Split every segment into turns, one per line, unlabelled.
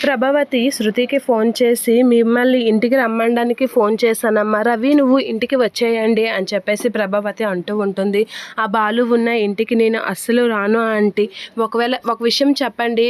ప్రభావతి శృతికి ఫోన్ చేసి, మిమ్మల్ని ఇంటికి రమ్మనడానికి ఫోన్ చేశానమ్మా, రవి నువ్వు ఇంటికి వచ్చేయండి అని చెప్పేసి ప్రభావతి అంటూ ఉంటుంది. ఆ బాలు ఉన్న ఇంటికి నేను అస్సలు రాను ఆంటీ. ఒకవేళ ఒక విషయం చెప్పండి,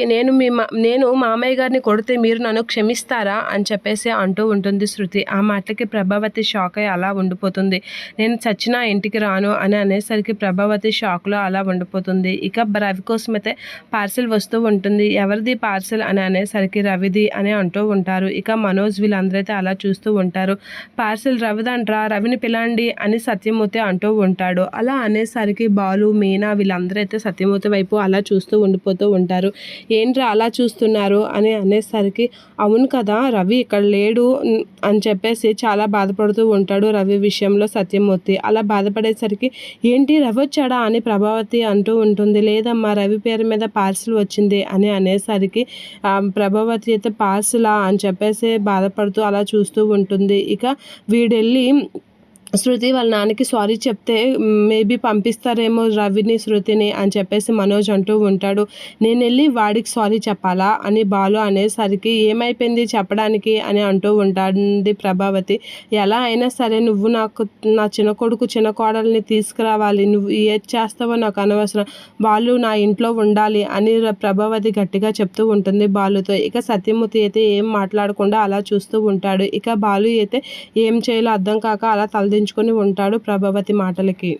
నేను మామయ్య గారిని కొడితే మీరు నన్ను క్షమిస్తారా అని చెప్పేసి అంటూ ఉంటుంది శృతి. ఆ మాటలకి ప్రభావతి షాక్ అయ్యి అలా ఉండిపోతుంది. నేను చచ్చినా ఇంటికి రాను అని అనేసరికి ప్రభావతి షాక్లో అలా ఉండిపోతుంది. ఇక రవి కోసమైతే పార్సిల్ వస్తూ ఉంటుంది. ఎవరిది పార్సిల్ అని అనేసరికి రవిది అని అంటూ ఉంటారు. ఇక మనోజ్ వీళ్ళందరైతే అలా చూస్తూ ఉంటారు. పార్సిల్ రవిదంట్రా, రవిని పిలండి అని సత్యమూర్తి అంటూ ఉంటాడు. అలా అనేసరికి బాలు, మీనా వీళ్ళందరూ అయితే సత్యమూర్తి వైపు అలా చూస్తూ ఉండిపోతూ ఉంటారు. ఏంట్రా అలా చూస్తున్నారు అని అనేసరికి, అవును కదా రవి ఇక్కడ లేడు అని చెప్పేసి చాలా బాధపడుతూ ఉంటాడు రవి విషయంలో సత్యమూర్తి. అలా బాధపడేసరికి, ఏంటి రవి వచ్చాడా అని ప్రభావతి అంటూ ఉంటుంది. లేదమ్మా, రవి పేరు మీద పార్సిల్ వచ్చింది అని అనేసరికి ప్రభావతి అయితే పార్సిలా అని చెప్పేసి బాధపడుతూ అలా చూస్తూ ఉంటుంది. ఇక వీడెళ్ళి శృతి వాళ్ళ నాన్నకి సారీ చెప్తే మేబీ పంపిస్తారేమో రవిని శృతిని అని చెప్పేసి మనోజ్ అంటూ ఉంటాడు. నేను వెళ్ళి వాడికి సారీ చెప్పాలా అని బాలు అనేసరికి, ఏమైపోయింది చెప్పడానికి అని అంటూ ఉంటుంది ప్రభావతి. ఎలా అయినా సరే నువ్వు నా చిన్న కొడుకు చిన్న కోడల్ని తీసుకురావాలి, నువ్వు ఏది చేస్తావో నాకు అనవసరం, బాలు నా ఇంట్లో ఉండాలి అని ప్రభావతి గట్టిగా చెప్తూ ఉంటుంది బాలుతో. ఇక సత్యమూర్తి అయితే ఏం మాట్లాడకుండా అలా చూస్తూ ఉంటాడు. ఇక బాలు అయితే ఏం చేయాలో అర్థం కాక అలా తలదించుకొని ఉంటాడు ప్రభావతి మాటలకి.